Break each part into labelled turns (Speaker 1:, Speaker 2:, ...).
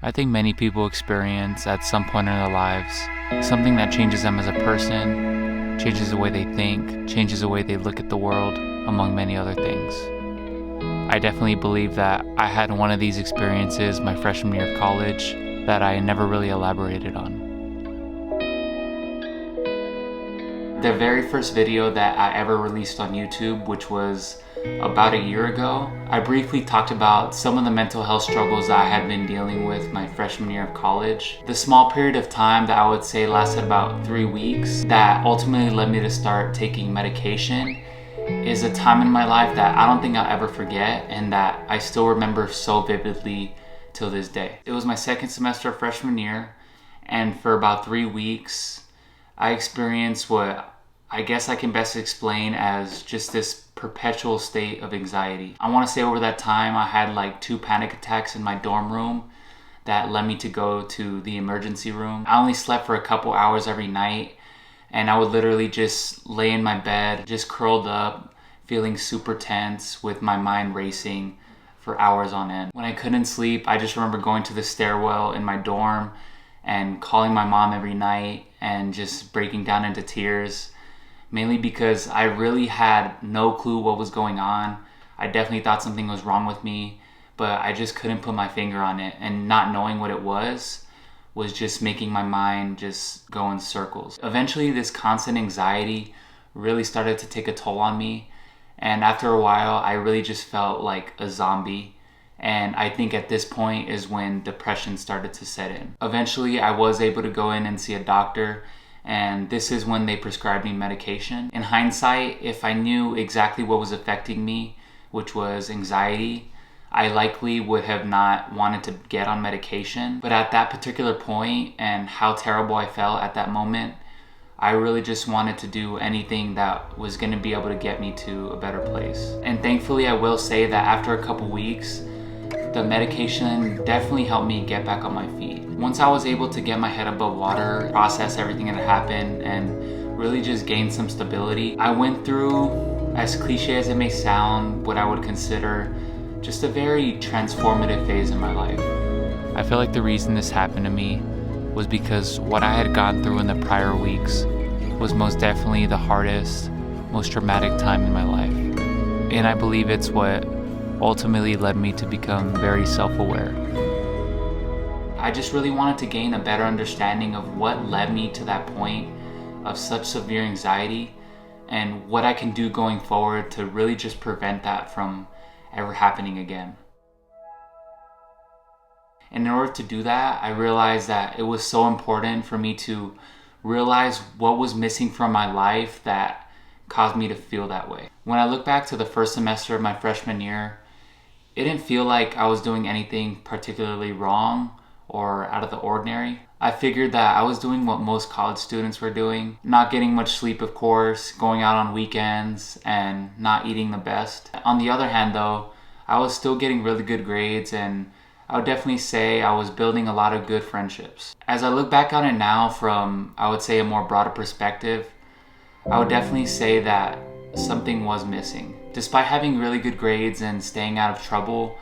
Speaker 1: I think many people experience at some point in their lives something that changes them as a person, changes the way they think, changes the way they look at the world, among many other things. I definitely believe that I had one of these experiences my freshman year of college that I never really elaborated on. The very first video that I ever released on YouTube, which was about a year ago, I briefly talked about some of the mental health struggles that I had been dealing with my freshman year of college. The small period of time that I would say lasted about 3 weeks that ultimately led me to start taking medication is a time in my life that I don't think I'll ever forget and that I still remember so vividly till this day. It was my second semester of freshman year, and for about 3 weeks I experienced what I guess I can best explain as just this perpetual state of anxiety. I want to say over that time I had like 2 panic attacks in my dorm room that led me to go to the emergency room. I only slept for a couple hours every night, and I would literally just lay in my bed, just curled up, feeling super tense with my mind racing for hours on end. When I couldn't sleep, I just remember going to the stairwell in my dorm and calling my mom every night and just breaking down into tears. Mainly because I really had no clue what was going on. I definitely thought something was wrong with me, but I just couldn't put my finger on it, and not knowing what it was just making my mind just go in circles. Eventually this constant anxiety really started to take a toll on me, and after a while I really just felt like a zombie. And I think at this point is when depression started to set in. Eventually I was able to go in and see a doctor, and this is when they prescribed me medication. In hindsight, if I knew exactly what was affecting me, which was anxiety, I likely would have not wanted to get on medication. But at that particular point and how terrible I felt at that moment, I really just wanted to do anything that was going to be able to get me to a better place. And thankfully I will say that after a couple weeks, the medication definitely helped me get back on my feet. Once I was able to get my head above water, process everything that happened, and really just gain some stability, I went through, as cliche as it may sound, what I would consider just a very transformative phase in my life. I feel like the reason this happened to me was because what I had gone through in the prior weeks was most definitely the hardest, most traumatic time in my life. And I believe it's what ultimately led me to become very self-aware. I just really wanted to gain a better understanding of what led me to that point of such severe anxiety and what I can do going forward to really just prevent that from ever happening again. And in order to do that, I realized that it was so important for me to realize what was missing from my life that caused me to feel that way. When I look back to the first semester of my freshman year, it didn't feel like I was doing anything particularly wrong or out of the ordinary. I figured that I was doing what most college students were doing, not getting much sleep of course, going out on weekends, and not eating the best. On the other hand though, I was still getting really good grades, and I would definitely say I was building a lot of good friendships. As I look back on it now from, I would say, a more broader perspective, I would definitely say that something was missing. Despite having really good grades and staying out of trouble,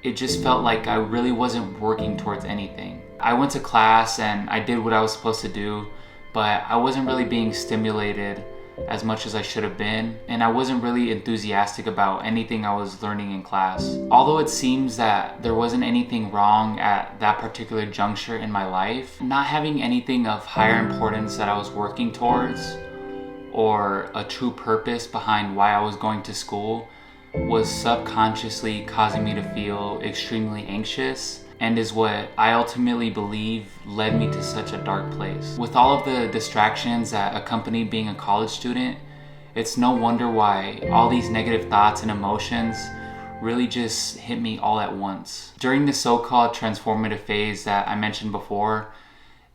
Speaker 1: it just felt like I really wasn't working towards anything. I went to class and I did what I was supposed to do, but I wasn't really being stimulated as much as I should have been, and I wasn't really enthusiastic about anything I was learning in class. Although it seems that there wasn't anything wrong at that particular juncture in my life, not having anything of higher importance that I was working towards or a true purpose behind why I was going to school was subconsciously causing me to feel extremely anxious, and is what I ultimately believe led me to such a dark place. With all of the distractions that accompany being a college student, it's no wonder why all these negative thoughts and emotions really just hit me all at once. During the so-called transformative phase that I mentioned before,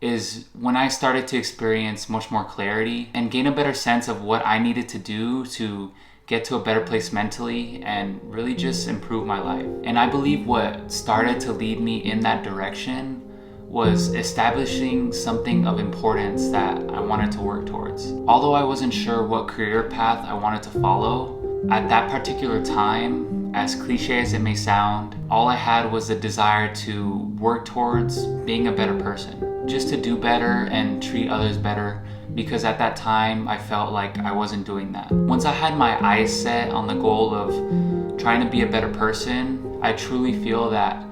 Speaker 1: is when I started to experience much more clarity and gain a better sense of what I needed to do to get to a better place mentally and really just improve my life. And I believe what started to lead me in that direction was establishing something of importance that I wanted to work towards. Although I wasn't sure what career path I wanted to follow, at that particular time, As cliche as it may sound, all I had was a desire to work towards being a better person, just to do better and treat others better, because at that time I felt like I wasn't doing that. Once I had my eyes set on the goal of trying to be a better person, I truly feel that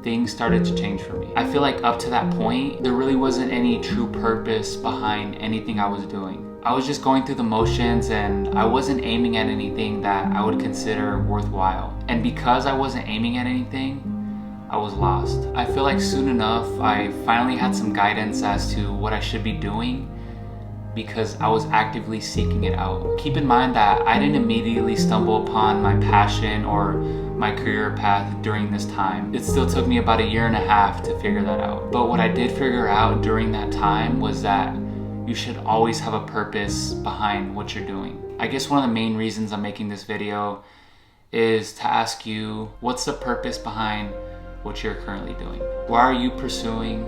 Speaker 1: things started to change for me. I feel like up to that point, there really wasn't any true purpose behind anything I was doing. I was just going through the motions and I wasn't aiming at anything that I would consider worthwhile. And because I wasn't aiming at anything, I was lost. I feel like soon enough, I finally had some guidance as to what I should be doing because I was actively seeking it out. Keep in mind that I didn't immediately stumble upon my passion or my career path during this time. It still took me about 1.5 years to figure that out. But what I did figure out during that time was that you should always have a purpose behind what you're doing. I guess one of the main reasons I'm making this video is to ask you, what's the purpose behind what you're currently doing? Why are you pursuing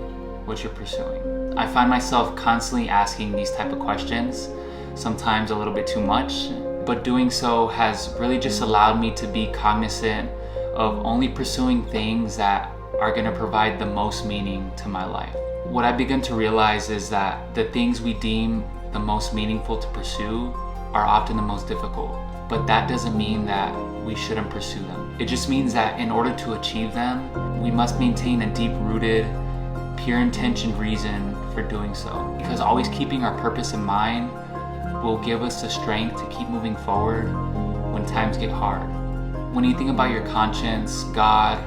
Speaker 1: what you're pursuing? I find myself constantly asking these type of questions, sometimes a little bit too much, but doing so has really just allowed me to be cognizant of only pursuing things that are gonna provide the most meaning to my life. What I've begun to realize is that the things we deem the most meaningful to pursue are often the most difficult, but that doesn't mean that we shouldn't pursue them. It just means that in order to achieve them, we must maintain a deep-rooted, pure-intentioned reason for doing so. Because always keeping our purpose in mind will give us the strength to keep moving forward when times get hard. When you think about your conscience, God,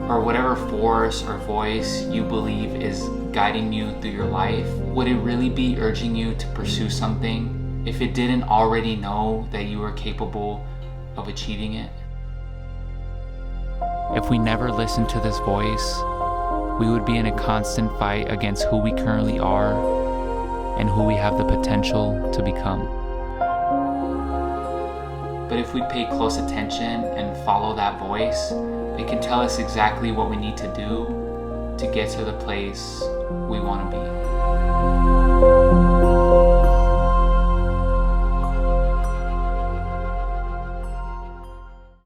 Speaker 1: or whatever force or voice you believe is guiding you through your life, would it really be urging you to pursue something if it didn't already know that you were capable of achieving it? If we never listened to this voice, we would be in a constant fight against who we currently are and who we have the potential to become. But if we pay close attention and follow that voice, it can tell us exactly what we need to do to get to the place we want to be.